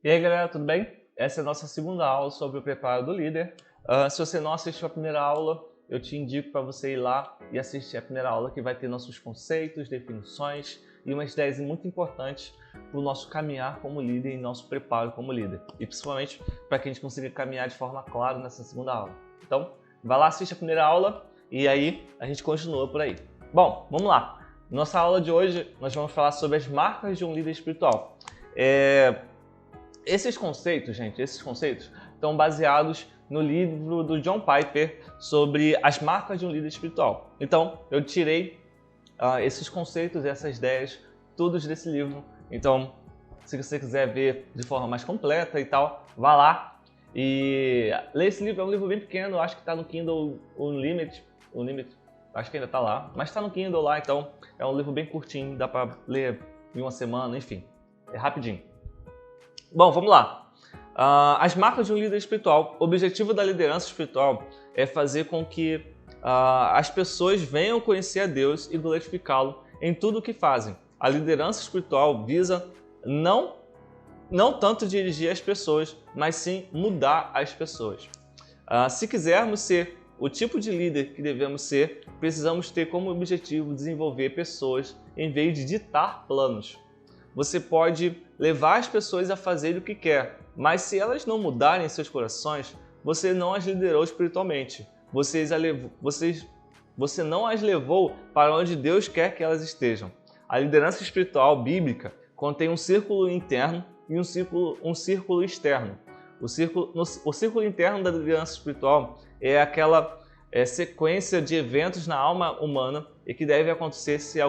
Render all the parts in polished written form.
E aí galera, tudo bem? Essa é a nossa segunda aula sobre o preparo do líder. Se você não assistiu a primeira aula, eu te indico para você ir lá e assistir a primeira aula, que vai ter nossos conceitos, definições e umas ideias muito importantes para o nosso caminhar como líder e nosso preparo como líder. E principalmente para que a gente consiga caminhar de forma clara nessa segunda aula. Então, vai lá, assiste a primeira aula e aí a gente continua por aí. Bom, vamos lá. Nossa aula de hoje nós vamos falar sobre as marcas de um líder espiritual. Esses conceitos estão baseados no livro do John Piper sobre as marcas de um líder espiritual. Então, eu tirei esses conceitos e essas ideias, todos desse livro. Então, se você quiser ver de forma mais completa e tal, vá lá e lê esse livro. É um livro bem pequeno, acho que está no Kindle Unlimited, acho que ainda está lá, mas está no Kindle lá, então é um livro bem curtinho, dá para ler em uma semana, enfim, é rapidinho. Bom, vamos lá. As marcas de um líder espiritual. O objetivo da liderança espiritual é fazer com que as pessoas venham conhecer a Deus e glorificá-lo em tudo o que fazem. A liderança espiritual visa não tanto dirigir as pessoas, mas sim mudar as pessoas. Se quisermos ser o tipo de líder que devemos ser, precisamos ter como objetivo desenvolver pessoas em vez de ditar planos. Você pode levar as pessoas a fazer o que quer, mas se elas não mudarem seus corações, você não as liderou espiritualmente. Você não as levou para onde Deus quer que elas estejam. A liderança espiritual bíblica contém um círculo interno e um círculo externo. O círculo interno da liderança espiritual é aquela sequência de eventos na alma humana e que deve acontecer se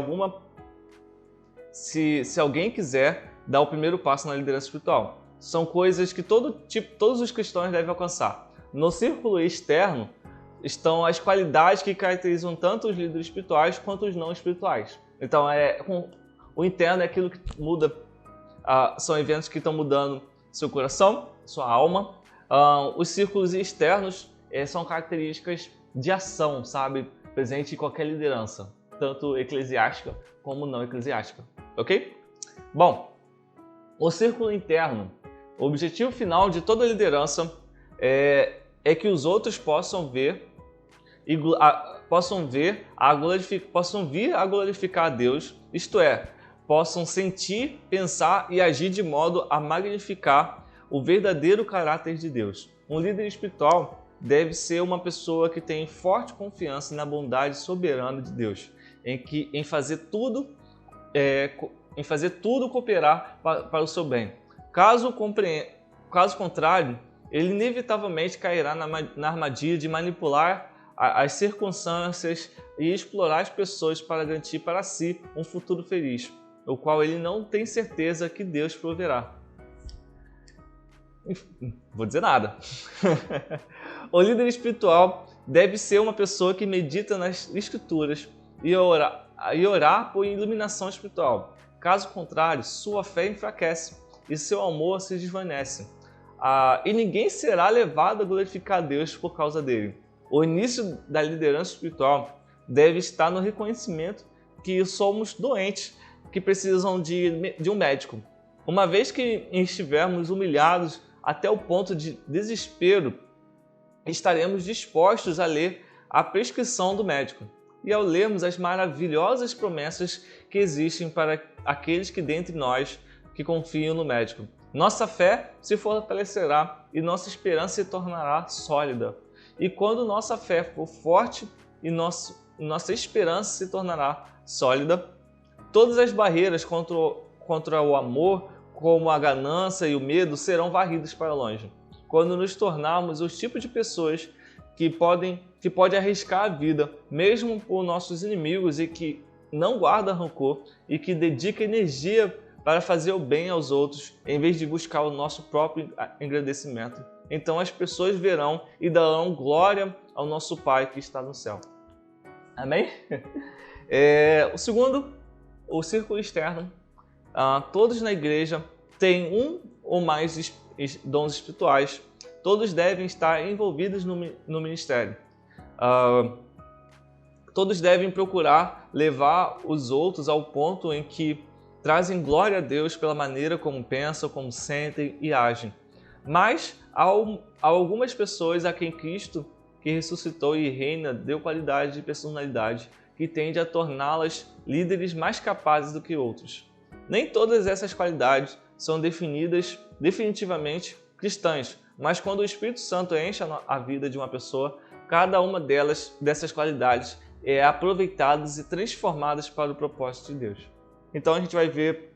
alguém quiser dar o primeiro passo na liderança espiritual. São coisas que todos os cristãos devem alcançar. No círculo externo estão as qualidades que caracterizam tanto os líderes espirituais quanto os não espirituais. Então, o interno é aquilo que muda, são eventos que estão mudando seu coração, sua alma. Os círculos externos são características de ação, sabe? Presente em qualquer liderança, tanto eclesiástica como não eclesiástica. Ok? Bom, o círculo interno, o objetivo final de toda liderança é que os outros possam vir a glorificar a Deus, isto é, possam sentir, pensar e agir de modo a magnificar o verdadeiro caráter de Deus. Um líder espiritual deve ser uma pessoa que tem forte confiança na bondade soberana de Deus, em fazer tudo cooperar para o seu bem. Caso contrário, ele inevitavelmente cairá na armadilha de manipular as circunstâncias e explorar as pessoas para garantir para si um futuro feliz, o qual ele não tem certeza que Deus proverá. Vou dizer nada. O líder espiritual deve ser uma pessoa que medita nas Escrituras e orar por iluminação espiritual. Caso contrário, sua fé enfraquece e seu amor se desvanece. E ninguém será levado a glorificar a Deus por causa dele. O início da liderança espiritual deve estar no reconhecimento que somos doentes, que precisam de um médico. Uma vez que estivermos humilhados até o ponto de desespero, estaremos dispostos a ler a prescrição do médico. E ao lermos as maravilhosas promessas que existem para aqueles que dentre nós que confiam no médico, nossa fé se fortalecerá e nossa esperança se tornará sólida. E quando nossa fé for forte e nossa esperança se tornará sólida, todas as barreiras contra o amor, como a ganância e o medo, serão varridas para longe. Quando nos tornarmos os tipos de pessoas que pode arriscar a vida, mesmo por nossos inimigos, e que não guarda rancor e que dedica energia para fazer o bem aos outros, em vez de buscar o nosso próprio engrandecimento. Então as pessoas verão e darão glória ao nosso Pai que está no céu. Amém? O segundo, o círculo externo. Todos na igreja têm um ou mais dons espirituais. Todos devem estar envolvidos no ministério. Todos devem procurar levar os outros ao ponto em que trazem glória a Deus pela maneira como pensam, como sentem e agem. Mas há algumas pessoas a quem Cristo, que ressuscitou e reina, deu qualidade de personalidade que tende a torná-las líderes mais capazes do que outros. Nem todas essas qualidades são definitivamente cristãs, mas quando o Espírito Santo enche a vida de uma pessoa, cada uma dessas qualidades é aproveitadas e transformadas para o propósito de Deus. Então a gente vai ver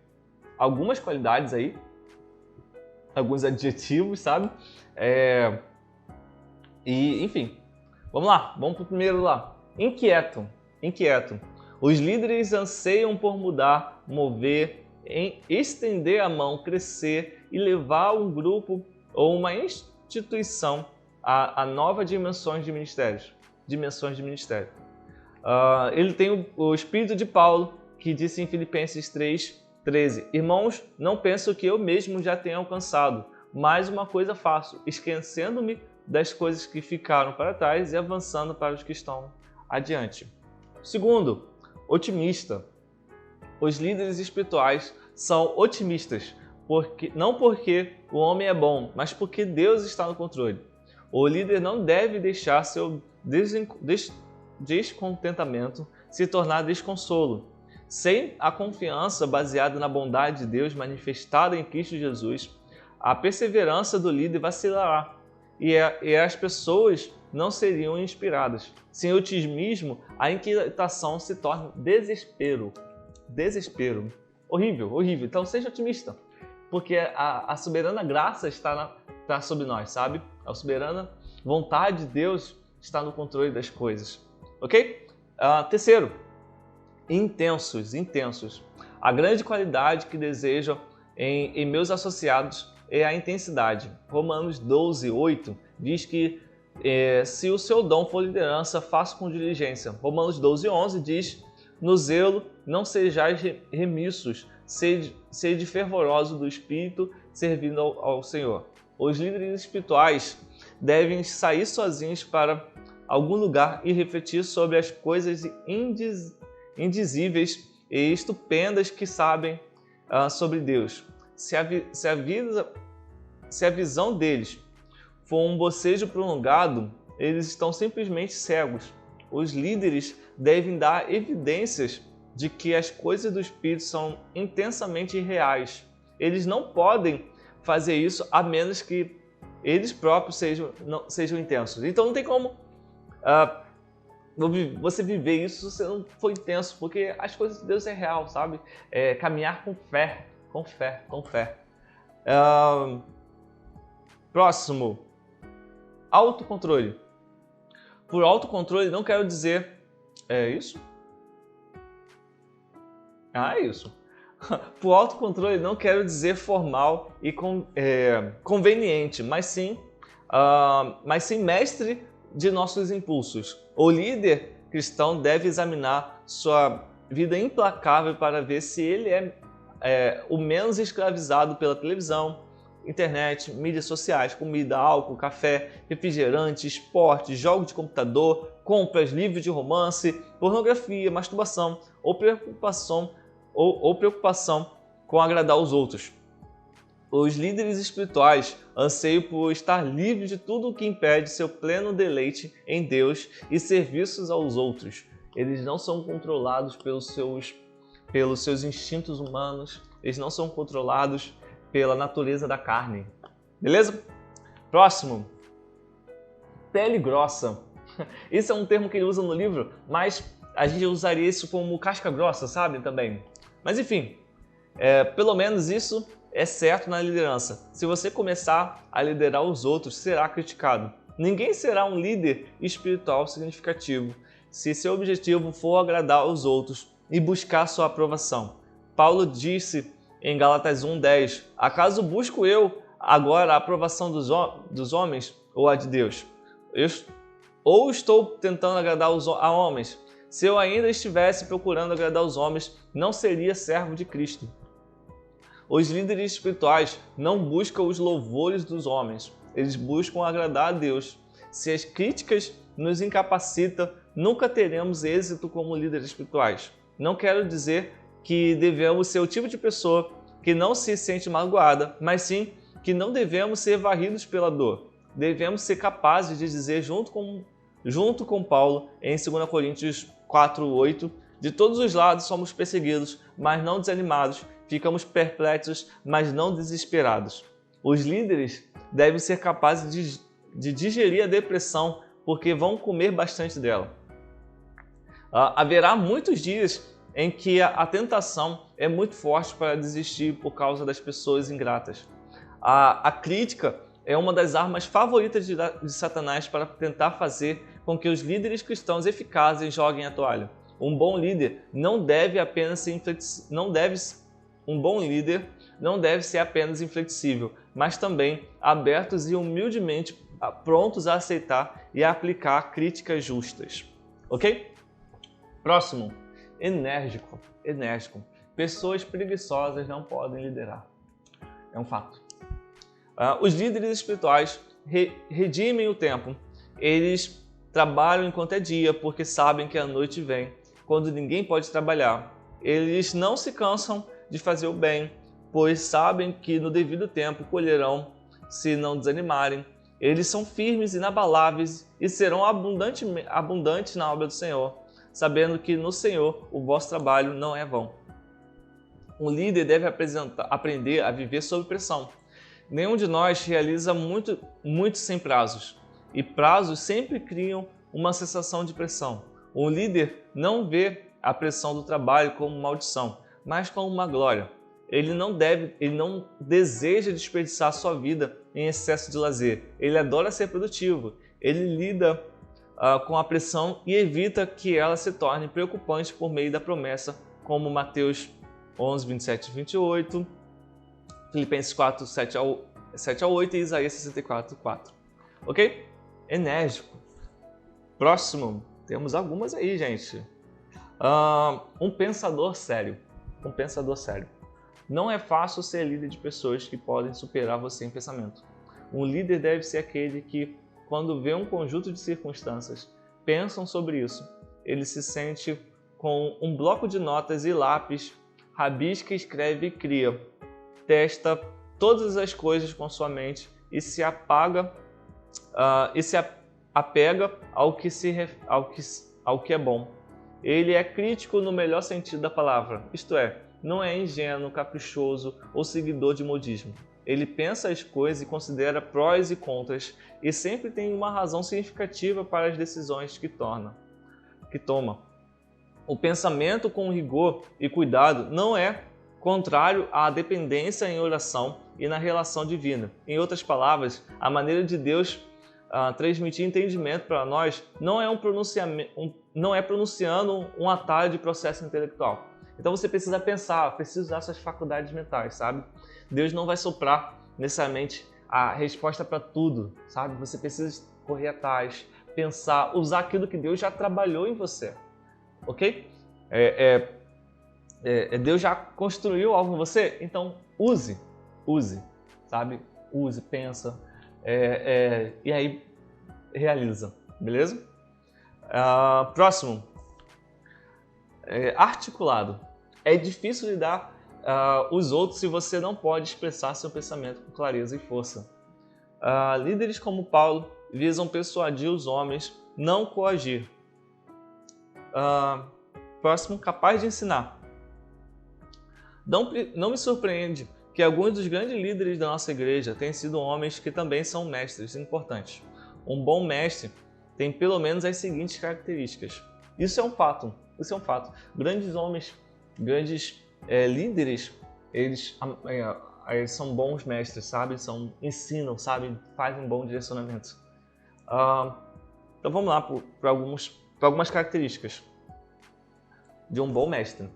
algumas qualidades aí, alguns adjetivos, sabe? E enfim, vamos lá, vamos para o primeiro lá. Inquieto. Os líderes anseiam por mudar, mover, estender a mão, crescer e levar um grupo ou uma instituição a novas dimensões de ministério. Ele tem o espírito de Paulo, que disse em Filipenses 3:13: Irmãos, não penso que eu mesmo já tenha alcançado, mas uma coisa faço, esquecendo-me das coisas que ficaram para trás e avançando para os que estão adiante. Segundo, otimista. Os líderes espirituais são otimistas, não porque o homem é bom, mas porque Deus está no controle. O líder não deve deixar seu descontentamento se tornar desconsolo. Sem a confiança baseada na bondade de Deus manifestada em Cristo Jesus, a perseverança do líder vacilará e as pessoas não seriam inspiradas. Sem otimismo, a inquietação se torna desespero. Horrível. Então seja otimista, porque a soberana graça está sobre nós, sabe? A soberana vontade de Deus está no controle das coisas. Ok? Terceiro, intensos. A grande qualidade que desejo em meus associados é a intensidade. Romanos 12:8 diz que se o seu dom for liderança, faça com diligência. Romanos 12:11 diz: no zelo não sejais remissos, sede fervoroso do Espírito, servindo ao Senhor. Os líderes espirituais devem sair sozinhos para algum lugar e refletir sobre as coisas indizíveis e estupendas que sabem sobre Deus. Se a visão deles for um bocejo prolongado, eles estão simplesmente cegos. Os líderes devem dar evidências de que as coisas do Espírito são intensamente reais. Eles não podem fazer isso a menos que eles próprios sejam intensos. Então não tem como você viver isso se você não for intenso, porque as coisas de Deus é real, sabe? Caminhar com fé. Próximo, autocontrole. Por autocontrole não quero dizer... É isso? É isso. Por autocontrole não quero dizer formal e conveniente, mas sim mestre de nossos impulsos. O líder cristão deve examinar sua vida implacável para ver se ele é o menos escravizado pela televisão, internet, mídias sociais, comida, álcool, café, refrigerante, esporte, jogo de computador, compras, livros de romance, pornografia, masturbação ou preocupação com agradar os outros. Os líderes espirituais anseiam por estar livres de tudo o que impede seu pleno deleite em Deus e serviços aos outros. Eles não são controlados pelos seus instintos humanos, eles não são controlados pela natureza da carne. Beleza? Próximo. Pele grossa. Esse é um termo que ele usa no livro, mas a gente usaria isso como casca grossa, sabe? Também. Mas enfim, pelo menos isso é certo na liderança. Se você começar a liderar os outros, será criticado. Ninguém será um líder espiritual significativo se seu objetivo for agradar os outros e buscar sua aprovação. Paulo disse em Gálatas 1:10, acaso busco eu agora a aprovação dos homens ou a de Deus? Ou estou tentando agradar a homens? Se eu ainda estivesse procurando agradar os homens, não seria servo de Cristo. Os líderes espirituais não buscam os louvores dos homens, eles buscam agradar a Deus. Se as críticas nos incapacitam, nunca teremos êxito como líderes espirituais. Não quero dizer que devemos ser o tipo de pessoa que não se sente magoada, mas sim que não devemos ser varridos pela dor. Devemos ser capazes de dizer, junto com Paulo, em 2 Coríntios 4:8, de todos os lados somos perseguidos, mas não desanimados, ficamos perplexos, mas não desesperados. Os líderes devem ser capazes de digerir a depressão, porque vão comer bastante dela. Haverá muitos dias em que a tentação é muito forte para desistir por causa das pessoas ingratas. A crítica é uma das armas favoritas de Satanás para tentar fazer com que os líderes cristãos eficazes joguem a toalha. Um bom líder não deve ser apenas inflexível, mas também abertos e humildemente prontos a aceitar e a aplicar críticas justas. Ok? Próximo, enérgico. Pessoas preguiçosas não podem liderar. É um fato. Os líderes espirituais redimem o tempo. Eles trabalham enquanto é dia, porque sabem que a noite vem, quando ninguém pode trabalhar. Eles não se cansam de fazer o bem, pois sabem que no devido tempo colherão se não desanimarem. Eles são firmes, inabaláveis e serão abundantes na obra do Senhor, sabendo que no Senhor o vosso trabalho não é vão. Um líder deve aprender a viver sob pressão. Nenhum de nós realiza muito sem prazos, e prazos sempre criam uma sensação de pressão. Um líder não vê a pressão do trabalho como maldição, mas como uma glória. Ele não deseja desperdiçar sua vida em excesso de lazer. Ele adora ser produtivo. Ele lida com a pressão e evita que ela se torne preocupante por meio da promessa, como Mateus 11, 27 e 28, Filipenses 4, 7 a 8 e Isaías 64, 4. Ok? Enérgico. Próximo. Temos algumas aí, gente. Um pensador sério. Não é fácil ser líder de pessoas que podem superar você em pensamento. Um líder deve ser aquele que, quando vê um conjunto de circunstâncias, pensam sobre isso. Ele se sente com um bloco de notas e lápis, rabisca, escreve e cria. Testa todas as coisas com sua mente e se apega ao que é bom. Ele é crítico no melhor sentido da palavra, isto é, não é ingênuo, caprichoso ou seguidor de modismo. Ele pensa as coisas e considera prós e contras e sempre tem uma razão significativa para as decisões que toma. O pensamento com rigor e cuidado não é contrário à dependência em oração e na relação divina. Em outras palavras, a maneira de Deus transmitir entendimento para nós não é pronunciando um atalho de processo intelectual. Então você precisa pensar, precisa usar suas faculdades mentais, sabe? Deus não vai soprar necessariamente a resposta para tudo, sabe? Você precisa correr atrás, pensar, usar aquilo que Deus já trabalhou em você, ok? Deus já construiu algo em você, então use, sabe? Use, pensa, e aí realiza, beleza? Próximo, articulado. É difícil lidar os outros se você não pode expressar seu pensamento com clareza e força. Líderes como Paulo visam persuadir os homens, não coagir. Próximo, capaz de ensinar. Não me surpreende que alguns dos grandes líderes da nossa igreja tenham sido homens que também são mestres importantes. Um bom mestre tem pelo menos as seguintes características. Isso é um fato. Grandes homens, grandes líderes, eles são bons mestres, sabe? Ensinam, sabe? Fazem um bom direcionamento. Então vamos lá para algumas características de um bom mestre.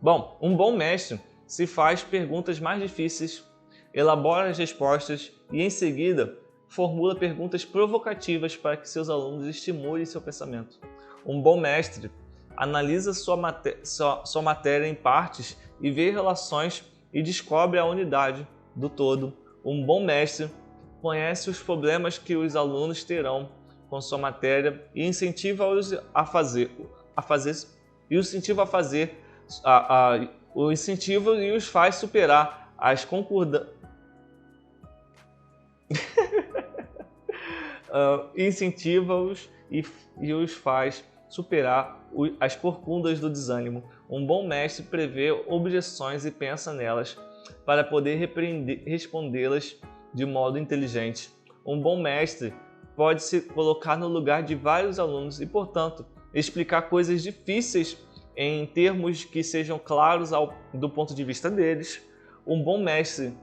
Bom, um bom mestre se faz perguntas mais difíceis, elabora as respostas e, em seguida, formula perguntas provocativas para que seus alunos estimulem seu pensamento. Um bom mestre analisa sua matéria em partes e vê relações e descobre a unidade do todo. Um bom mestre conhece os problemas que os alunos terão com sua matéria e incentiva-os a fazer o incentiva e os faz superar as concordâncias. Incentiva-os e os faz superar as corcundas do desânimo. Um bom mestre prevê objeções e pensa nelas para poder respondê-las de modo inteligente. Um bom mestre pode se colocar no lugar de vários alunos e, portanto, explicar coisas difíceis em termos que sejam claros do ponto de vista deles. Um bom mestre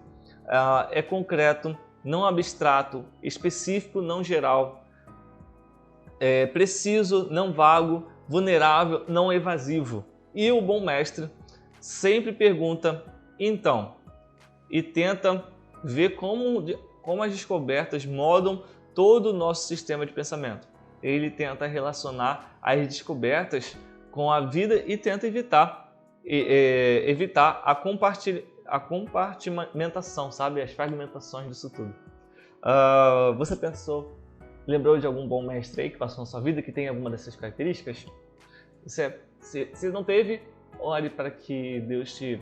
é concreto, não abstrato, específico, não geral, preciso, não vago, vulnerável, não evasivo. E o bom mestre sempre pergunta, então, e tenta ver como as descobertas moldam todo o nosso sistema de pensamento. Ele tenta relacionar as descobertas com a vida e tenta evitar a compartimentação, sabe? As fragmentações disso tudo. Você lembrou de algum bom mestre aí que passou na sua vida que tem alguma dessas características? Se não teve, ore para que Deus te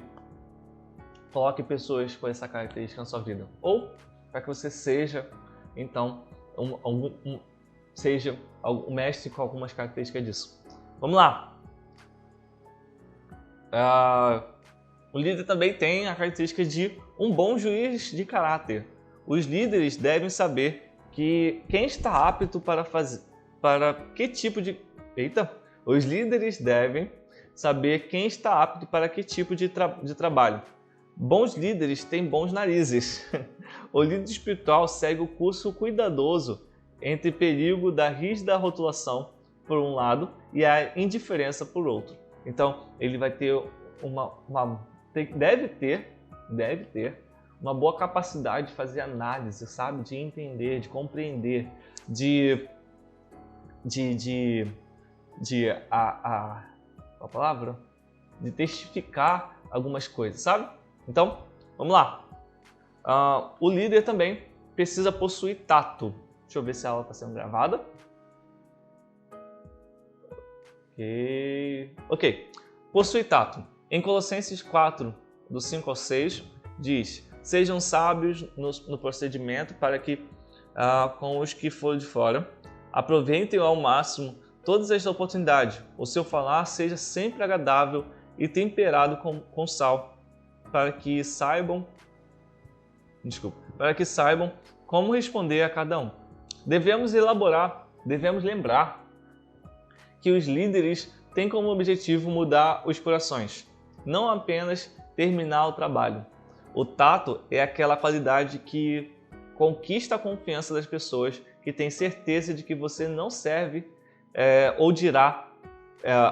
coloque pessoas com essa característica na sua vida. Ou para que você seja, então, seja um mestre com algumas características disso. Vamos lá! O líder também tem a característica de um bom juiz de caráter. Os líderes devem saber que quem está apto Os líderes devem saber quem está apto para que tipo de trabalho. Bons líderes têm bons narizes. O líder espiritual segue o curso cuidadoso entre perigo da rígida rotulação por um lado e a indiferença por outro. Então, ele vai ter deve ter uma boa capacidade de fazer análise, sabe? De entender, de compreender, de testificar algumas coisas, sabe? Então, vamos lá. O líder também precisa possuir tato. Deixa eu ver se ela está sendo gravada. Ok. Possui tato. Em Colossenses 4, do 5 ao 6, diz: sejam sábios no procedimento para que, com os que forem de fora, aproveitem ao máximo todas as oportunidades. O seu falar seja sempre agradável e temperado com sal, para que saibam como responder a cada um. Devemos lembrar que os líderes têm como objetivo mudar os corações, não apenas terminar o trabalho. O tato é aquela qualidade que conquista a confiança das pessoas, que tem certeza de que você não serve ou dirá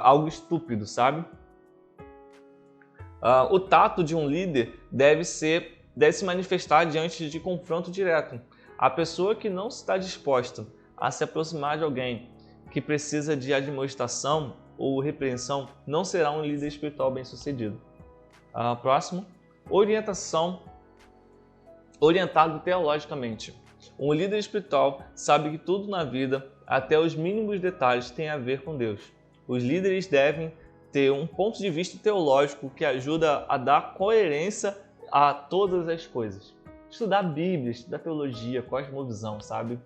algo estúpido, sabe? O tato de um líder deve se manifestar diante de confronto direto. A pessoa que não está disposta a se aproximar de alguém que precisa de admoestação ou repreensão não será um líder espiritual bem-sucedido. Próximo. Orientado teologicamente. Um líder espiritual sabe que tudo na vida, até os mínimos detalhes, tem a ver com Deus. Os líderes devem ter um ponto de vista teológico que ajuda a dar coerência a todas as coisas. Estudar a Bíblia, estudar teologia, cosmovisão, sabe?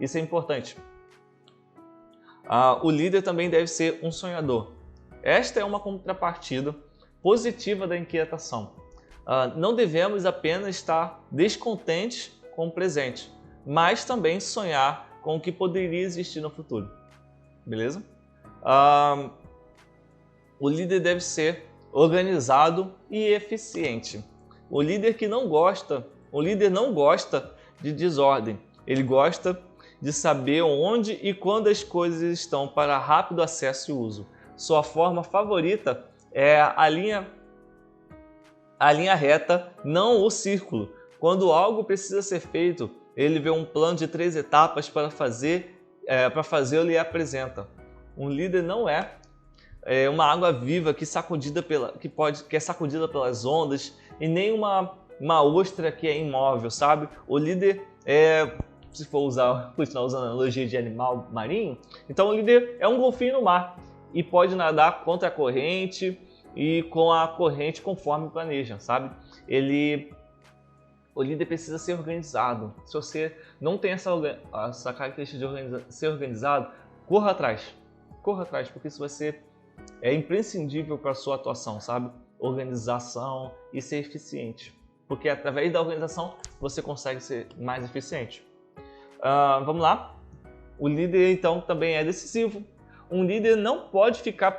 Isso é importante. O líder também deve ser um sonhador. Esta é uma contrapartida positiva da inquietação. Não devemos apenas estar descontentes com o presente, mas também sonhar com o que poderia existir no futuro. Beleza? O líder deve ser organizado e eficiente. O líder não gosta de desordem. Ele gosta de saber onde e quando as coisas estão para rápido acesso e uso. Sua forma favorita é a linha reta, não o círculo. Quando algo precisa ser feito, ele vê um plano de 3 etapas para fazê-lo e apresenta. Um líder não é uma água viva que é sacudida pelas ondas e nem uma ostra que é imóvel, sabe? O líder se for continuar usando a analogia de animal marinho, então o líder é um golfinho no mar e pode nadar contra a corrente e com a corrente conforme planeja, sabe? O líder precisa ser organizado. Se você não tem essa característica de ser organizado, corra atrás. Corra atrás, porque isso vai ser imprescindível para a sua atuação, sabe? Organização e ser eficiente. Porque através da organização você consegue ser mais eficiente. Vamos lá? O líder, então, também é decisivo. Um líder não pode ficar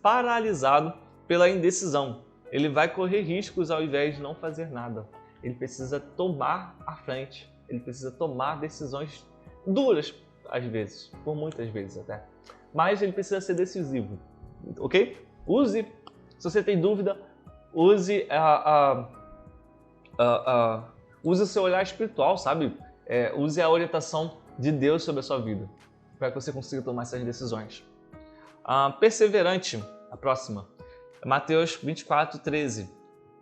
paralisado pela indecisão. Ele vai correr riscos ao invés de não fazer nada. Ele precisa tomar a frente. Ele precisa tomar decisões duras, às vezes, por muitas vezes até. Mas ele precisa ser decisivo, ok? Se você tem dúvida, use use o seu olhar espiritual, sabe? Use a orientação de Deus sobre a sua vida, para que você consiga tomar essas decisões. Perseverante, a próxima. Mateus 24:13.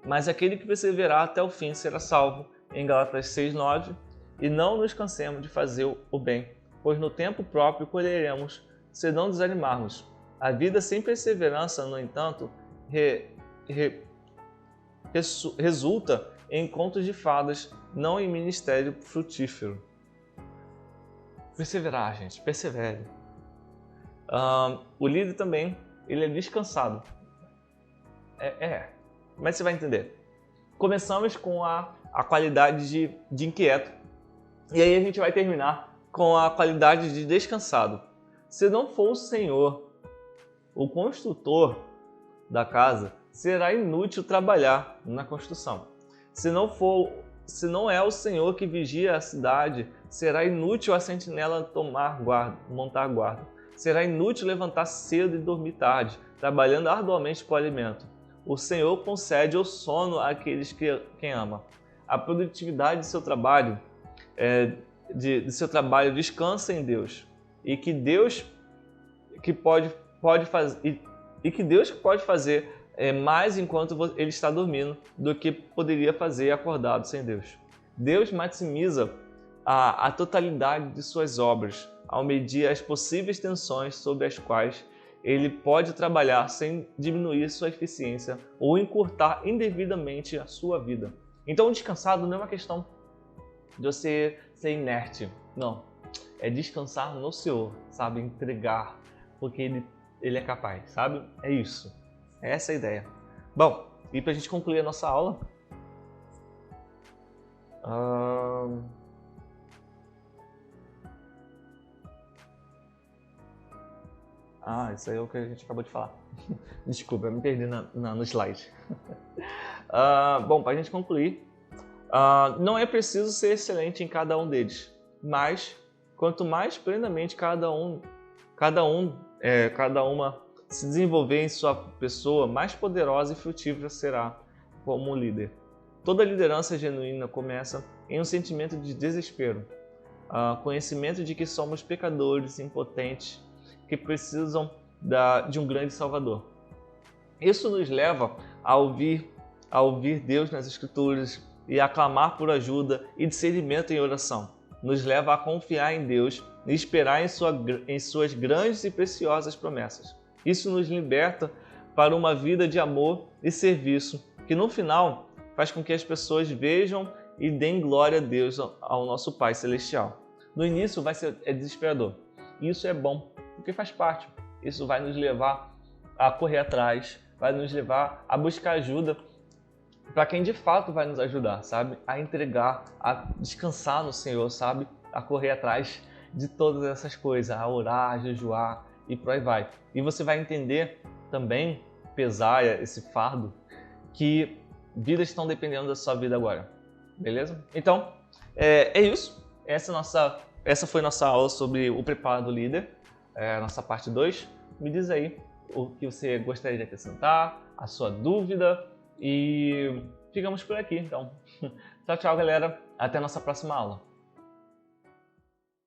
Mas aquele que perseverar até o fim será salvo, em Gálatas 6:9. E não nos cansemos de fazer o bem, pois no tempo próprio colheremos, se não desanimarmos. A vida sem perseverança, no entanto, resulta em contos de fadas, não em ministério frutífero. Perseverar, gente, persevere. O líder também, ele é descansado. Mas você vai entender. Começamos com a qualidade de inquieto. E aí a gente vai terminar com a qualidade de descansado. Se não for o Senhor, o construtor da casa, será inútil trabalhar na construção. Se não é o Senhor que vigia a cidade, será inútil a sentinela montar guarda. Será inútil levantar cedo e dormir tarde, trabalhando arduamente para o alimento. O Senhor concede o sono àqueles que ama. A produtividade de seu trabalho, descansa em Deus. E que Deus pode fazer mais enquanto ele está dormindo do que poderia fazer acordado sem Deus. Deus maximiza a totalidade de suas obras ao medir as possíveis tensões sobre as quais ele pode trabalhar sem diminuir sua eficiência ou encurtar indevidamente a sua vida. Então, o descansado não é uma questão de você ser inerte, não. É descansar no Senhor, sabe? Entregar, porque Ele é capaz, sabe? É isso. É essa a ideia. Bom, e para a gente concluir a nossa aula, isso aí é o que a gente acabou de falar. Desculpa, eu me perdi no slide. Bom, para a gente concluir, não é preciso ser excelente em cada um deles, mas quanto mais plenamente cada uma se desenvolver em sua pessoa, mais poderosa e frutífera será como líder. Toda liderança genuína começa em um sentimento de desespero, conhecimento de que somos pecadores impotentes que precisam de um grande Salvador. Isso nos leva a ouvir Deus nas Escrituras e a clamar por ajuda e discernimento em oração. Nos leva a confiar em Deus e esperar em suas grandes e preciosas promessas. Isso nos liberta para uma vida de amor e serviço, que no final faz com que as pessoas vejam e deem glória a Deus, ao nosso Pai Celestial. No início é desesperador. Isso é bom, porque faz parte. Isso vai nos levar a correr atrás, vai nos levar a buscar ajuda para quem de fato vai nos ajudar, sabe? A entregar, a descansar no Senhor, sabe? A correr atrás de todas essas coisas, a orar, a jejuar e por aí vai. E você vai entender também, pesar esse fardo, que vidas estão dependendo da sua vida agora. Beleza? Então, é isso. Essa foi nossa aula sobre o preparo do líder, nossa parte 2. Me diz aí o que você gostaria de acrescentar, a sua dúvida e ficamos por aqui. Então, tchau, tchau, galera. Até a nossa próxima aula.